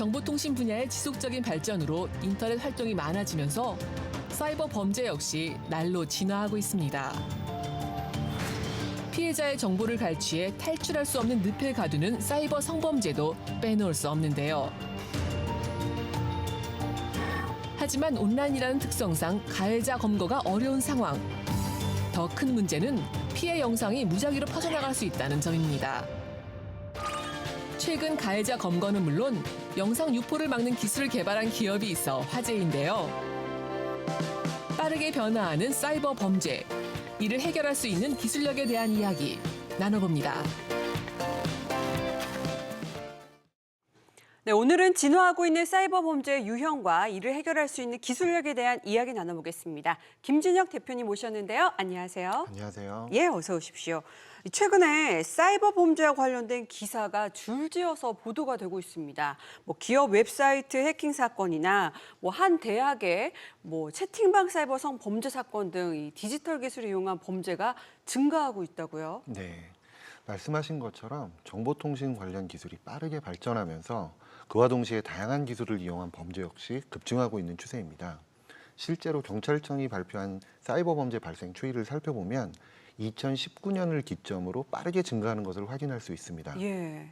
정보통신 분야의 지속적인 발전으로 인터넷 활동이 많아지면서 사이버 범죄 역시 날로 진화하고 있습니다. 피해자의 정보를 갈취해 탈출할 수 없는 늪에 가두는 사이버 성범죄도 빼놓을 수 없는데요. 하지만 온라인이라는 특성상 가해자 검거가 어려운 상황. 더 큰 문제는 피해 영상이 무작위로 퍼져나갈 수 있다는 점입니다. 최근 가해자 검거는 물론 영상 유포를 막는 기술을 개발한 기업이 있어 화제인데요. 빠르게 변화하는 사이버 범죄. 이를 해결할 수 있는 기술력에 대한 이야기 나눠봅니다. 네, 오늘은 진화하고 있는 사이버 범죄의 유형과 이를 해결할 수 있는 기술력에 대한 이야기 나눠보겠습니다. 김준혁 대표님 모셨는데요. 안녕하세요. 안녕하세요. 예, 어서 오십시오. 최근에 사이버 범죄와 관련된 기사가 줄지어서 보도가 되고 있습니다. 기업 웹사이트 해킹 사건이나 한 대학의 채팅방 사이버 성범죄 사건 등 이 디지털 기술을 이용한 범죄가 증가하고 있다고요. 네, 말씀하신 것처럼 정보통신 관련 기술이 빠르게 발전하면서 그와 동시에 다양한 기술을 이용한 범죄 역시 급증하고 있는 추세입니다. 실제로 경찰청이 발표한 사이버 범죄 발생 추이를 살펴보면 2019년을 기점으로 빠르게 증가하는 것을 확인할 수 있습니다. 예.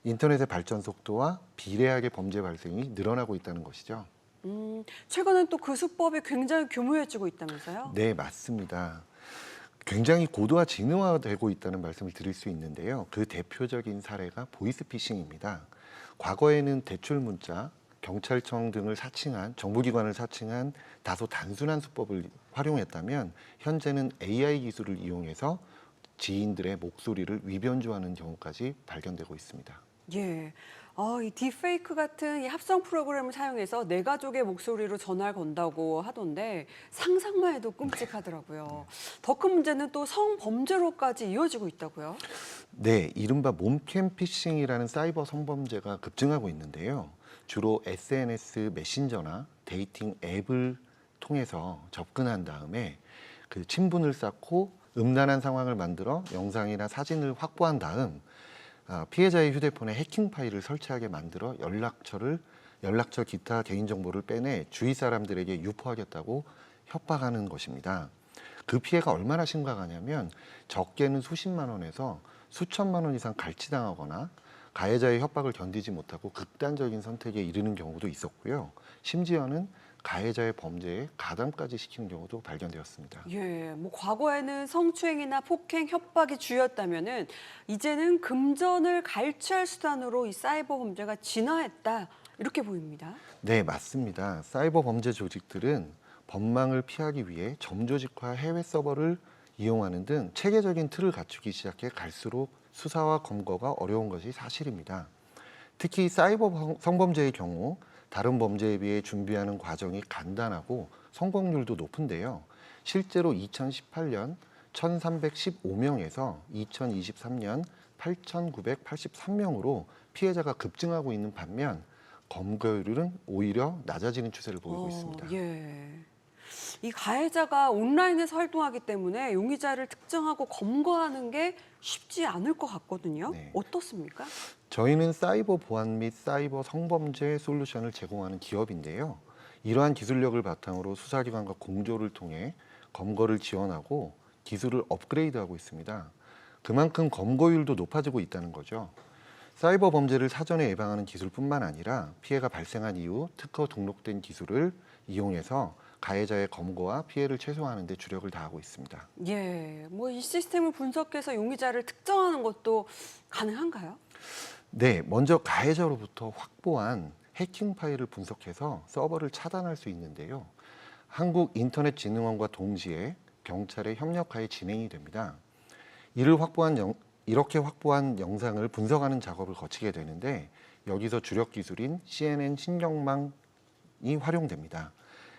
인터넷의 발전 속도와 비례하게 범죄 발생이 늘어나고 있다는 것이죠. 최근엔 또 그 수법이 굉장히 교묘해지고 있다면서요? 네, 맞습니다. 굉장히 고도화진화되고 있다는 말씀을 드릴 수 있는데요. 그 대표적인 사례가 보이스피싱입니다. 과거에는 대출 문자, 경찰청 등을 사칭한 정부기관을 사칭한 다소 단순한 수법을 활용했다면 현재는 AI 기술을 이용해서 지인들의 목소리를 위변조하는 경우까지 발견되고 있습니다. 예. 이 딥페이크 같은 이 합성 프로그램을 사용해서 내 가족의 목소리로 전화를 건다고 하던데 상상만 해도 끔찍하더라고요. 더 큰 문제는 또 성범죄로까지 이어지고 있다고요? 네, 이른바 몸캠 피싱이라는 사이버 성범죄가 급증하고 있는데요. 주로 SNS 메신저나 데이팅 앱을 통해서 접근한 다음에 그 친분을 쌓고 음란한 상황을 만들어 영상이나 사진을 확보한 다음 피해자의 휴대폰에 해킹 파일을 설치하게 만들어 연락처 기타 개인정보를 빼내 주위 사람들에게 유포하겠다고 협박하는 것입니다. 그 피해가 얼마나 심각하냐면 적게는 수십만 원에서 수천만 원 이상 갈취당하거나 가해자의 협박을 견디지 못하고 극단적인 선택에 이르는 경우도 있었고요. 심지어는 가해자의 범죄에 가담까지 시키는 경우도 발견되었습니다. 예, 과거에는 성추행이나 폭행, 협박이 주였다면은 이제는 금전을 갈취할 수단으로 이 사이버 범죄가 진화했다 이렇게 보입니다. 네, 맞습니다. 사이버 범죄 조직들은 법망을 피하기 위해 점조직화 해외 서버를 이용하는 등 체계적인 틀을 갖추기 시작해 갈수록 수사와 검거가 어려운 것이 사실입니다. 특히 사이버 성범죄의 경우 다른 범죄에 비해 준비하는 과정이 간단하고 성공률도 높은데요. 실제로 2018년 1,315명에서 2023년 8,983명으로 피해자가 급증하고 있는 반면 검거율은 오히려 낮아지는 추세를 보이고 있습니다. 예. 이 가해자가 온라인에서 활동하기 때문에 용의자를 특정하고 검거하는 게 쉽지 않을 것 같거든요. 네. 어떻습니까? 저희는 사이버 보안 및 사이버 성범죄 솔루션을 제공하는 기업인데요. 이러한 기술력을 바탕으로 수사기관과 공조를 통해 검거를 지원하고 기술을 업그레이드하고 있습니다. 그만큼 검거율도 높아지고 있다는 거죠. 사이버 범죄를 사전에 예방하는 기술뿐만 아니라 피해가 발생한 이후 특허 등록된 기술을 이용해서 가해자의 검거와 피해를 최소화하는 데 주력을 다하고 있습니다. 예, 이 시스템을 분석해서 용의자를 특정하는 것도 가능한가요? 네, 먼저 가해자로부터 확보한 해킹 파일을 분석해서 서버를 차단할 수 있는데요. 한국인터넷진흥원과 동시에 경찰의 협력하에 진행이 됩니다. 이렇게 확보한 영상을 분석하는 작업을 거치게 되는데 여기서 주력 기술인 CNN 신경망이 활용됩니다.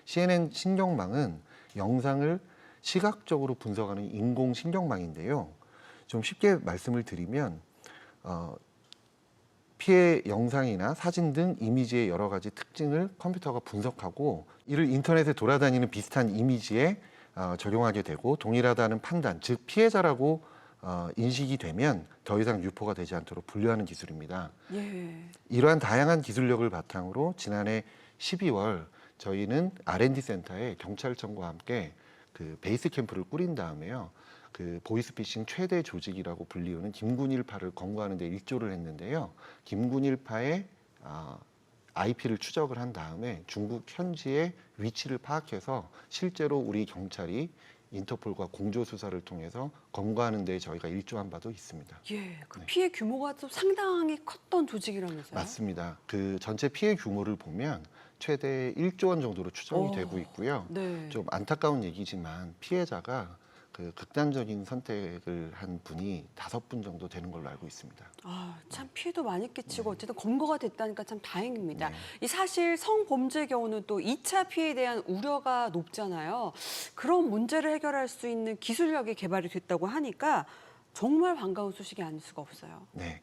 CNN 신경망은 영상을 시각적으로 분석하는 인공신경망인데요. 좀 쉽게 말씀을 드리면 피해 영상이나 사진 등 이미지의 여러 가지 특징을 컴퓨터가 분석하고 이를 인터넷에 돌아다니는 비슷한 이미지에 적용하게 되고 동일하다는 판단, 즉 피해자라고 인식이 되면 더 이상 유포가 되지 않도록 분류하는 기술입니다. 예. 이러한 다양한 기술력을 바탕으로 지난해 12월 저희는 R&D 센터에 경찰청과 함께 그 베이스 캠프를 꾸린 다음에요. 그 보이스피싱 최대 조직이라고 불리우는 김군일파를 검거하는 데 일조를 했는데요. 김군일파의 IP를 추적을 한 다음에 중국 현지의 위치를 파악해서 실제로 우리 경찰이 인터폴과 공조 수사를 통해서 검거하는 데 저희가 일조한 바도 있습니다. 예, 그 피해 규모가 좀 상당히 컸던 조직이라면서요? 맞습니다. 그 전체 피해 규모를 보면 최대 1조 원 정도로 추정이 되고 있고요. 네. 좀 안타까운 얘기지만 피해자가 그 극단적인 선택을 한 분이 5분 정도 되는 걸로 알고 있습니다. 아, 참 피해도 많이 끼치고 어쨌든 검거가 됐다니까 참 다행입니다. 네. 이 사실 성범죄의 경우는 또 2차 피해에 대한 우려가 높잖아요. 그런 문제를 해결할 수 있는 기술력이 개발이 됐다고 하니까 정말 반가운 소식이 아닐 수가 없어요. 네,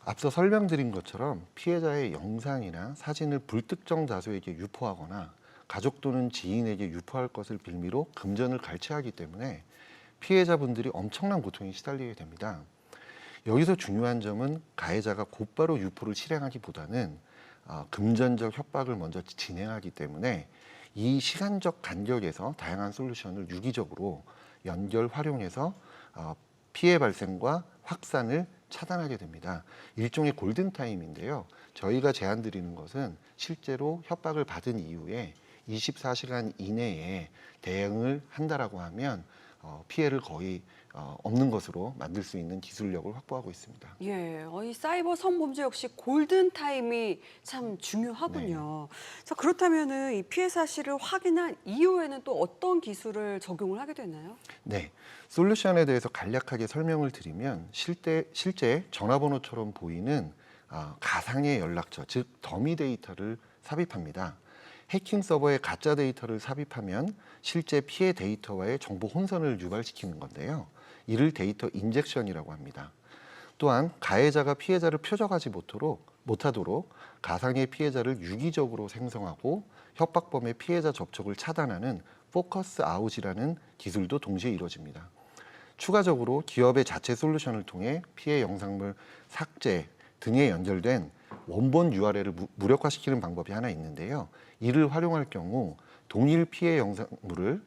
앞서 설명드린 것처럼 피해자의 영상이나 사진을 불특정 다수에게 유포하거나 가족 또는 지인에게 유포할 것을 빌미로 금전을 갈취하기 때문에 피해자분들이 엄청난 고통에 시달리게 됩니다. 여기서 중요한 점은 가해자가 곧바로 유포를 실행하기보다는 금전적 협박을 먼저 진행하기 때문에 이 시간적 간격에서 다양한 솔루션을 유기적으로 연결 활용해서 피해 발생과 확산을 차단하게 됩니다. 일종의 골든타임인데요. 저희가 제안 드리는 것은 실제로 협박을 받은 이후에 24시간 이내에 대응을 한다라고 하면 피해를 거의 없는 것으로 만들 수 있는 기술력을 확보하고 있습니다. 예, 이 사이버 성범죄 역시 골든 타임이 참 중요하군요. 자, 그렇다면은 이 피해 사실을 확인한 이후에는 또 어떤 기술을 적용을 하게 되나요? 네, 솔루션에 대해서 간략하게 설명을 드리면 실제 전화번호처럼 보이는 가상의 연락처, 즉 더미 데이터를 삽입합니다. 해킹 서버에 가짜 데이터를 삽입하면 실제 피해 데이터와의 정보 혼선을 유발시키는 건데요. 이를 데이터 인젝션이라고 합니다. 또한 가해자가 피해자를 표적하지 못하도록 가상의 피해자를 유기적으로 생성하고 협박범의 피해자 접촉을 차단하는 포커스 아웃이라는 기술도 동시에 이루어집니다. 추가적으로 기업의 자체 솔루션을 통해 피해 영상물 삭제 등에 연결된 원본 URL을 무력화시키는 방법이 하나 있는데요. 이를 활용할 경우 동일 피해 영상물을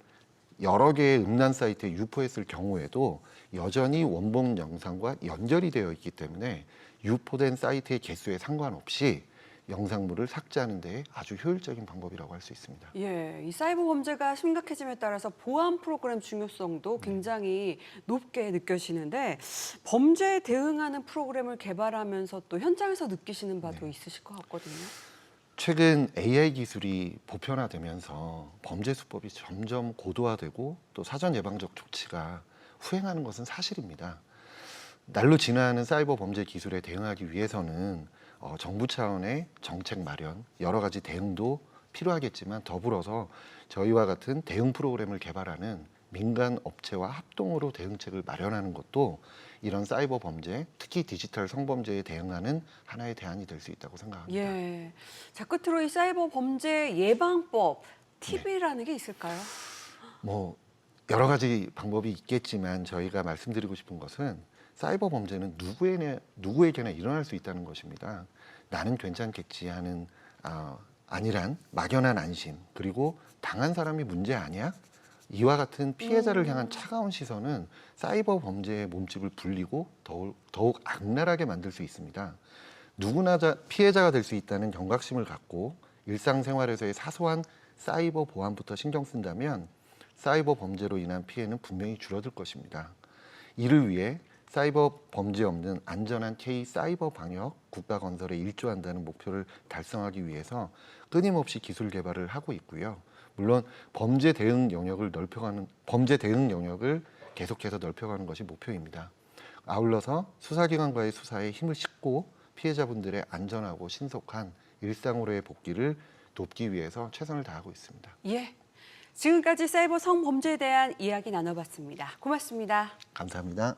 여러 개의 음란 사이트에 유포했을 경우에도 여전히 원본 영상과 연결이 되어 있기 때문에 유포된 사이트의 개수에 상관없이 영상물을 삭제하는 데 아주 효율적인 방법이라고 할 수 있습니다. 예, 이 사이버 범죄가 심각해짐에 따라서 보안 프로그램 중요성도 굉장히 높게 느껴지는데 범죄에 대응하는 프로그램을 개발하면서 또 현장에서 느끼시는 바도 있으실 것 같거든요. 최근 AI 기술이 보편화되면서 범죄 수법이 점점 고도화되고 또 사전 예방적 조치가 후행하는 것은 사실입니다. 날로 진화하는 사이버 범죄 기술에 대응하기 위해서는 정부 차원의 정책 마련, 여러 가지 대응도 필요하겠지만 더불어서 저희와 같은 대응 프로그램을 개발하는 민간 업체와 합동으로 대응책을 마련하는 것도 이런 사이버 범죄, 특히 디지털 성범죄에 대응하는 하나의 대안이 될 수 있다고 생각합니다. 예, 자 끝으로 이 사이버 범죄 예방법 팁이라는 게 있을까요? 뭐 여러 가지 방법이 있겠지만 저희가 말씀드리고 싶은 것은 사이버 범죄는 누구에게나 일어날 수 있다는 것입니다. 나는 괜찮겠지 하는 아니란 막연한 안심, 그리고 당한 사람이 문제 아니야? 이와 같은 피해자를 향한 차가운 시선은 사이버 범죄의 몸집을 불리고 더욱 악랄하게 만들 수 있습니다. 누구나 피해자가 될 수 있다는 경각심을 갖고 일상생활에서의 사소한 사이버 보안부터 신경 쓴다면 사이버 범죄로 인한 피해는 분명히 줄어들 것입니다. 이를 위해 사이버 범죄 없는 안전한 K-사이버 방역 국가 건설에 일조한다는 목표를 달성하기 위해서 끊임없이 기술 개발을 하고 있고요. 물론 범죄 대응 영역을 계속해서 넓혀가는 것이 목표입니다. 아울러서 수사기관과의 수사에 힘을 싣고 피해자분들의 안전하고 신속한 일상으로의 복귀를 돕기 위해서 최선을 다하고 있습니다. 예, 지금까지 사이버 성범죄에 대한 이야기 나눠봤습니다. 고맙습니다. 감사합니다.